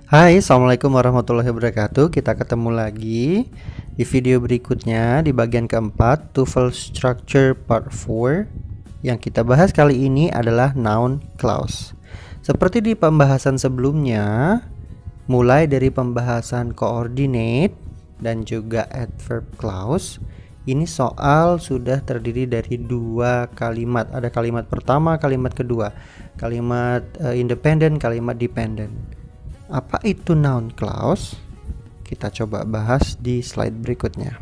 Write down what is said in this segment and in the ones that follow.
Hai, assalamualaikum warahmatullahi wabarakatuh. Kita ketemu lagi di video berikutnya di bagian keempat, TOEFL Structure Part 4. Yang kita bahas kali ini adalah noun clause. Seperti di pembahasan sebelumnya, mulai dari pembahasan coordinate dan juga adverb clause, ini soal sudah terdiri dari dua kalimat. Ada kalimat pertama, kalimat kedua, kalimat independent, kalimat dependent. Apa itu noun clause? Kita coba bahas di slide berikutnya.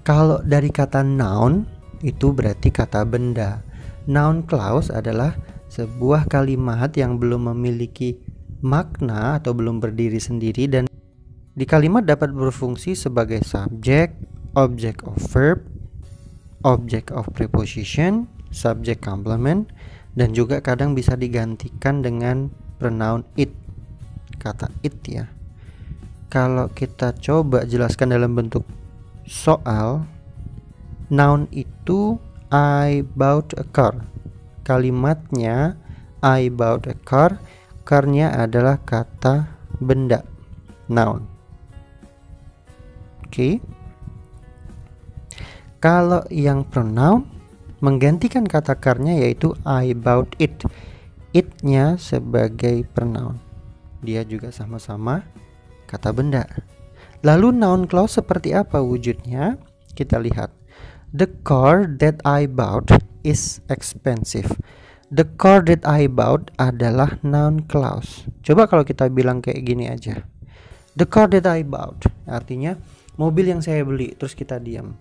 Kalau dari kata noun itu berarti kata benda. Noun clause adalah sebuah kalimat yang belum memiliki makna atau belum berdiri sendiri, dan di kalimat dapat berfungsi sebagai subject, object of verb, object of preposition, subject complement, dan juga kadang bisa digantikan dengan pronoun it, kata it ya. Kalau kita coba jelaskan dalam bentuk soal, noun itu I bought a car. Kalimatnya I bought a car, car-nya adalah kata benda, noun. Oke. Kalau yang pronoun menggantikan kata car-nya yaitu I bought it. It-nya sebagai pronoun. Dia juga sama-sama kata benda. Lalu noun clause seperti apa wujudnya? Kita lihat. The car that I bought is expensive. The car that I bought adalah noun clause. Coba kalau kita bilang kayak gini aja. The car that I bought artinya mobil yang saya beli, terus kita diam.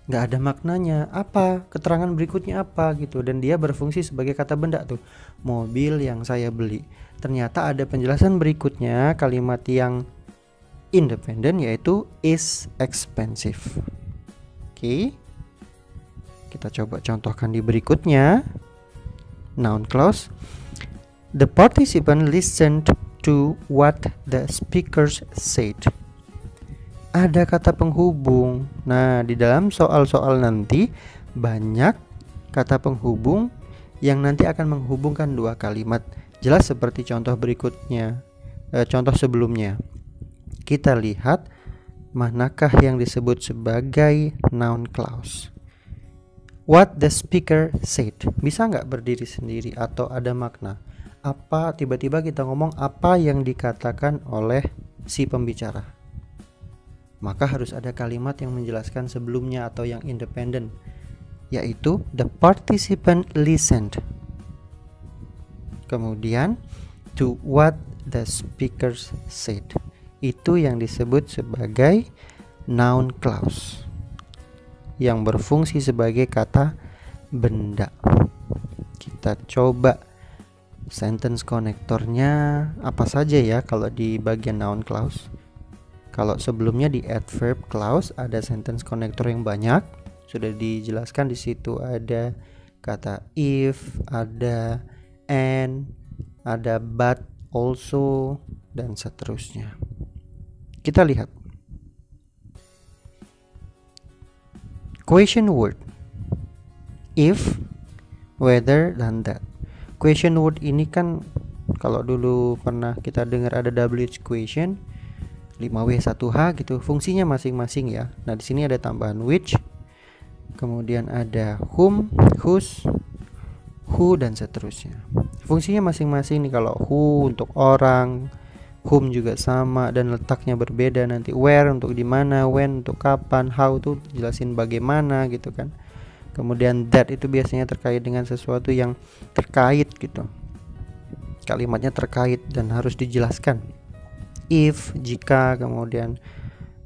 Nggak ada maknanya, apa keterangan berikutnya apa gitu, dan dia berfungsi sebagai kata benda tuh, mobil yang saya beli. Ternyata ada penjelasan berikutnya, kalimat yang independen, yaitu is expensive. Oke, kita coba contohkan di berikutnya. Noun clause. The participant listened to what the speakers said. Ada kata penghubung. Nah, di dalam soal-soal nanti banyak kata penghubung yang nanti akan menghubungkan dua kalimat. Jelas seperti contoh berikutnya, contoh sebelumnya. Kita lihat manakah yang disebut sebagai noun clause. What the speaker said. Bisa nggak berdiri sendiri atau ada makna? Apa tiba-tiba kita ngomong apa yang dikatakan oleh si pembicara? Maka harus ada kalimat yang menjelaskan sebelumnya atau yang independen, yaitu the participant listened. Kemudian to what the speakers said. Itu yang disebut sebagai noun clause yang berfungsi sebagai kata benda. Kita coba sentence konektornya apa saja ya kalau di bagian noun clause. Kalau sebelumnya di adverb clause ada sentence connector yang banyak, sudah dijelaskan di situ, ada kata if, ada and, ada but, also, dan seterusnya. Kita lihat. Question word. If, whether, dan that. Question word ini kan kalau dulu pernah kita dengar ada WH question, 5W1H gitu, fungsinya masing-masing ya. Nah, di sini ada tambahan which, kemudian ada whom, whose, who, dan seterusnya. Fungsinya masing-masing nih. Kalau who untuk orang, whom juga sama dan letaknya berbeda nanti. Where untuk di mana, when untuk kapan, how tuh jelasin bagaimana gitu kan. Kemudian that itu biasanya terkait dengan sesuatu yang terkait gitu. Kalimatnya terkait dan harus dijelaskan. If, jika, kemudian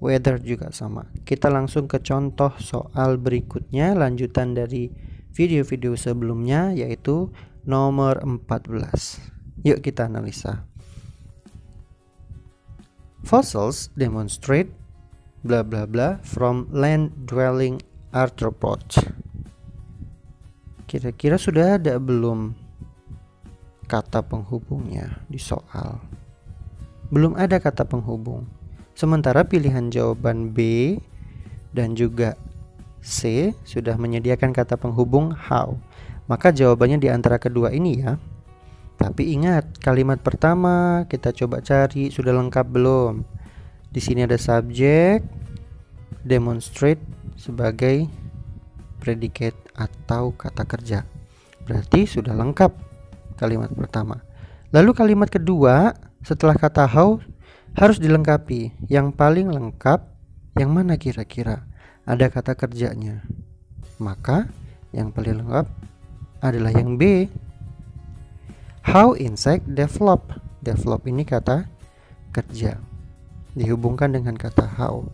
whether juga sama. Kita langsung ke contoh soal berikutnya, lanjutan dari video-video sebelumnya, yaitu nomor 14. Yuk kita analisa. Fossils demonstrate bla bla bla from land dwelling arthropods. Kira-kira sudah ada belum kata penghubungnya di soal? Belum ada kata penghubung. Sementara pilihan jawaban B dan juga C sudah menyediakan kata penghubung how. Maka jawabannya di antara kedua ini ya. Tapi ingat, kalimat pertama kita coba cari sudah lengkap belum. Di sini ada subjek, demonstrate sebagai predicate atau kata kerja. Berarti sudah lengkap kalimat pertama. Lalu kalimat kedua setelah kata how harus dilengkapi. Yang paling lengkap yang mana kira-kira? Ada kata kerjanya. Maka yang paling lengkap adalah yang B. How insect develop. Develop ini kata kerja. Dihubungkan dengan kata how.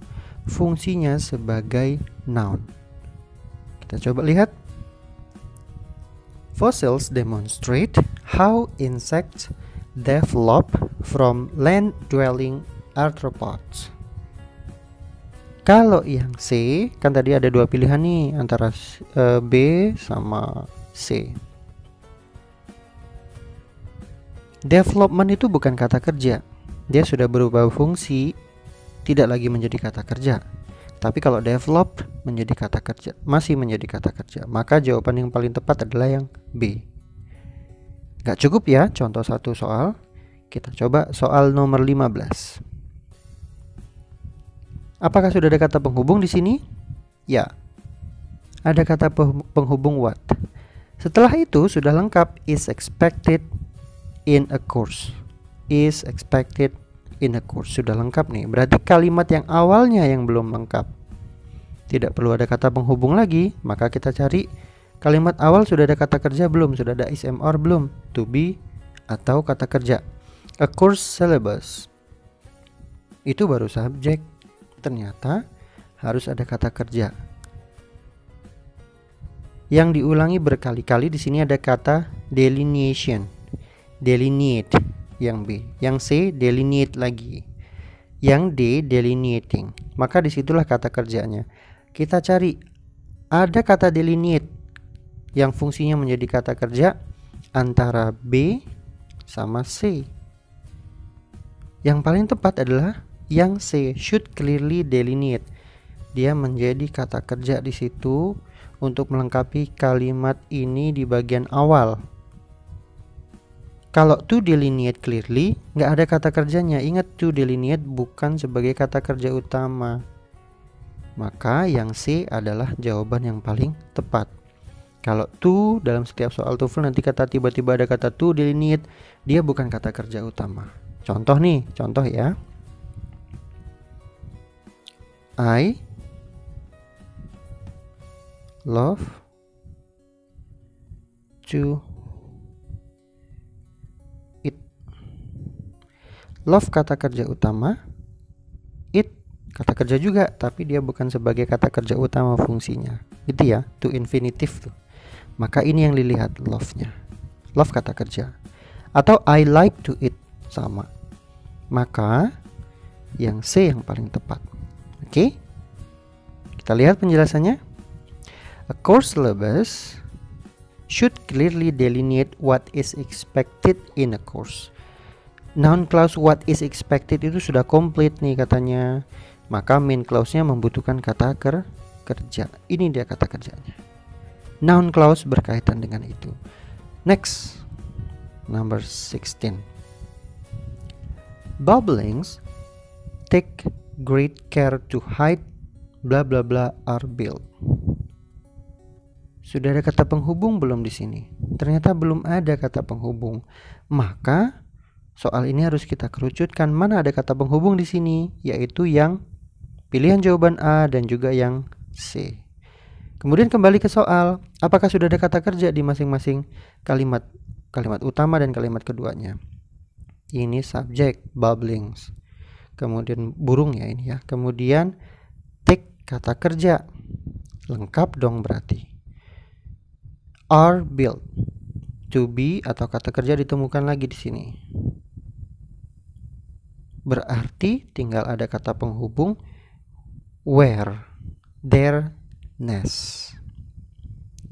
Fungsinya sebagai noun. Kita coba lihat. Fossils demonstrate how insects develop from land-dwelling arthropods. Kalau yang C, kan tadi ada dua pilihan nih antara B sama C. Development itu bukan kata kerja. Dia sudah berubah fungsi, tidak lagi menjadi kata kerja. Tapi kalau develop menjadi kata kerja, masih menjadi kata kerja. Maka jawaban yang paling tepat adalah yang B. Gak cukup ya contoh satu soal. Kita coba soal nomor 15. Apakah sudah ada kata penghubung di sini? Ya. Ada kata penghubung what. Setelah itu sudah lengkap is expected in a course. Is expected in a course. Sudah lengkap nih. Berarti kalimat yang awalnya yang belum lengkap. Tidak perlu ada kata penghubung lagi. Maka kita cari kalimat awal sudah ada kata kerja belum? Sudah ada is am or belum? To be atau kata kerja. A course syllabus. Itu baru subjek. Ternyata harus ada kata kerja. Yang diulangi berkali-kali di sini ada kata delineation. Delineate yang B. Yang C delineate lagi. Yang D delineating. Maka disitulah kata kerjanya. Kita cari ada kata delineate yang fungsinya menjadi kata kerja antara B sama C. Yang paling tepat adalah yang C, should clearly delineate. Dia menjadi kata kerja di situ untuk melengkapi kalimat ini di bagian awal. Kalau to delineate clearly, nggak ada kata kerjanya. Ingat, to delineate bukan sebagai kata kerja utama. Maka yang C adalah jawaban yang paling tepat. Kalau to dalam setiap soal TOEFL nanti kata tiba-tiba ada kata to delineate, dia bukan kata kerja utama. Contoh nih, contoh ya. I love to eat. Love kata kerja utama, eat kata kerja juga, tapi dia bukan sebagai kata kerja utama fungsinya. Itu ya, to infinitive tuh. Maka ini yang dilihat love-nya. Love kata kerja. Atau I like to eat sama. Maka yang C yang paling tepat. Oke, kita lihat penjelasannya. A course syllabus should clearly delineate what is expected in a course. Noun clause what is expected itu sudah komplit nih katanya. Maka main clause-nya membutuhkan kata kerja. Ini dia kata kerjanya. Noun clause berkaitan dengan itu. Next, number 16. Bubblings take great care to hide bla bla bla are built. Sudah ada kata penghubung belum di sini? Ternyata belum ada kata penghubung. Maka soal ini harus kita kerucutkan mana ada kata penghubung di sini, yaitu yang pilihan jawaban A dan juga yang C. Kemudian kembali ke soal, apakah sudah ada kata kerja di masing-masing kalimat utama dan kalimat keduanya? Ini subjek, bubblings. Kemudian burung ya ini ya. Kemudian take kata kerja. Lengkap dong berarti. Are built. To be atau kata kerja ditemukan lagi di sini. Berarti tinggal ada kata penghubung where, their nest.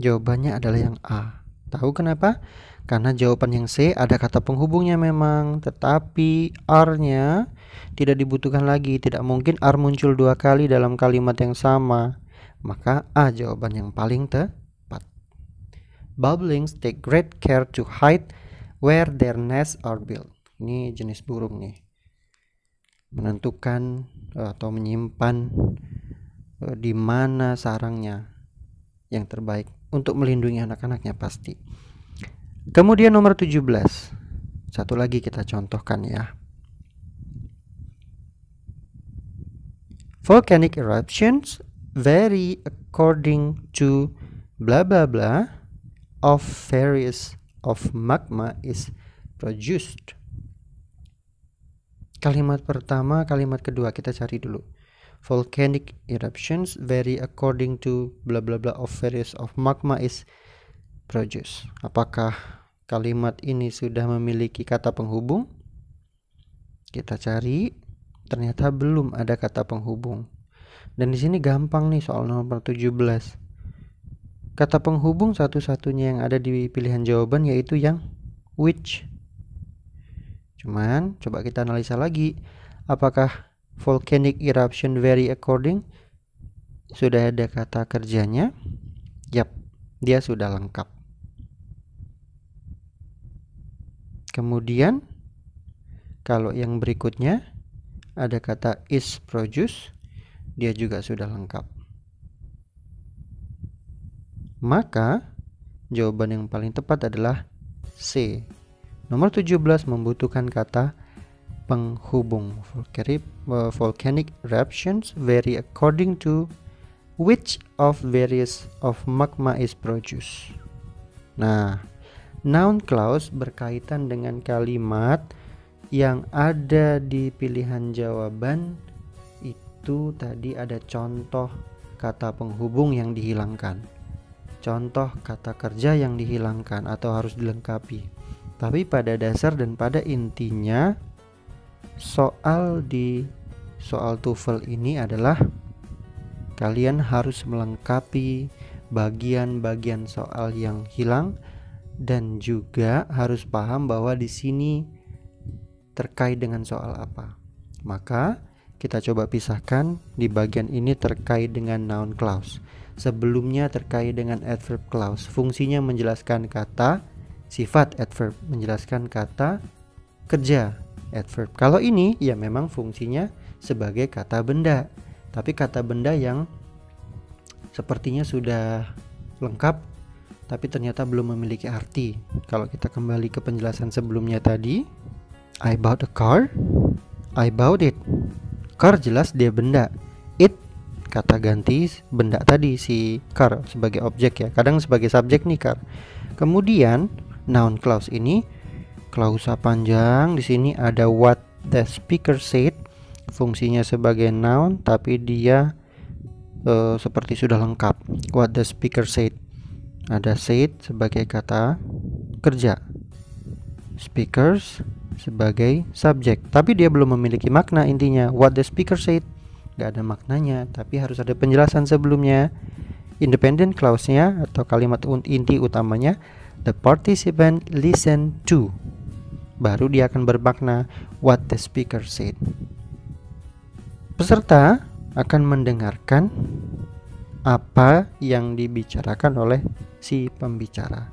Jawabannya adalah yang A. Tahu kenapa? Karena jawaban yang C ada kata penghubungnya memang, tetapi are-nya tidak dibutuhkan lagi. Tidak mungkin are muncul dua kali dalam kalimat yang sama. Maka A jawaban yang paling tepat. Bubblings take great care to hide where their nests are built. Ini jenis burung nih. Menentukan atau menyimpan di mana sarangnya yang terbaik untuk melindungi anak-anaknya pasti. Kemudian nomor 17. Satu lagi kita contohkan ya. Volcanic eruptions vary according to blah blah blah of various of magma is produced. Kalimat pertama, kalimat kedua kita cari dulu. Volcanic eruptions vary according to blah blah blah of various of magma is produced. Apakah kalimat ini sudah memiliki kata penghubung? Kita cari. Ternyata belum ada kata penghubung. Dan di sini gampang nih soal nomor 17. Kata penghubung satu-satunya yang ada di pilihan jawaban yaitu yang which. Cuman coba kita analisa lagi. Apakah volcanic eruption vary according? Sudah ada kata kerjanya? Yap, dia sudah lengkap. Kemudian kalau yang berikutnya ada kata is produced, dia juga sudah lengkap. Maka jawaban yang paling tepat adalah C. Nomor 17 membutuhkan kata penghubung. Volcanic eruptions vary according to which of various of magma is produced. Nah, noun clause berkaitan dengan kalimat yang ada di pilihan jawaban itu tadi ada contoh kata penghubung yang dihilangkan, contoh kata kerja yang dihilangkan atau harus dilengkapi. Tapi pada dasar dan pada intinya soal TOEFL ini adalah kalian harus melengkapi bagian-bagian soal yang hilang dan juga harus paham bahwa di sini terkait dengan soal apa. Maka kita coba pisahkan di bagian ini terkait dengan noun clause. Sebelumnya terkait dengan adverb clause. Fungsinya menjelaskan kata sifat adverb, menjelaskan kata kerja adverb. Kalau ini ya memang fungsinya sebagai kata benda. Tapi kata benda yang sepertinya sudah lengkap tapi ternyata belum memiliki arti. Kalau kita kembali ke penjelasan sebelumnya tadi, I bought a car, I bought it. Car jelas dia benda. It kata ganti benda tadi, si car sebagai objek ya. Kadang sebagai subjek nih car. Kemudian noun clause ini klausa panjang. Di sini ada what the speaker said. Fungsinya sebagai noun tapi dia seperti sudah lengkap. What the speaker said. Ada said sebagai kata kerja. Speakers sebagai subjek, tapi dia belum memiliki makna. Intinya what the speaker said gak ada maknanya, tapi harus ada penjelasan sebelumnya. Independent clause-nya atau kalimat inti utamanya the participant listen to, baru dia akan bermakna what the speaker said. Peserta akan mendengarkan apa yang dibicarakan oleh si pembicara.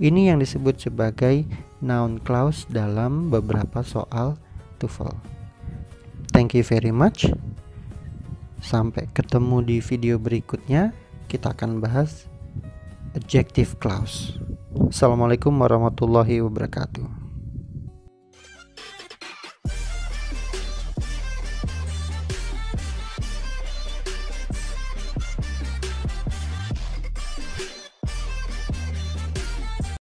Ini yang disebut sebagai noun clause dalam beberapa soal TOEFL. Thank you very much. Sampai ketemu di video berikutnya. Kita akan bahas adjective clause. Assalamualaikum warahmatullahi wabarakatuh.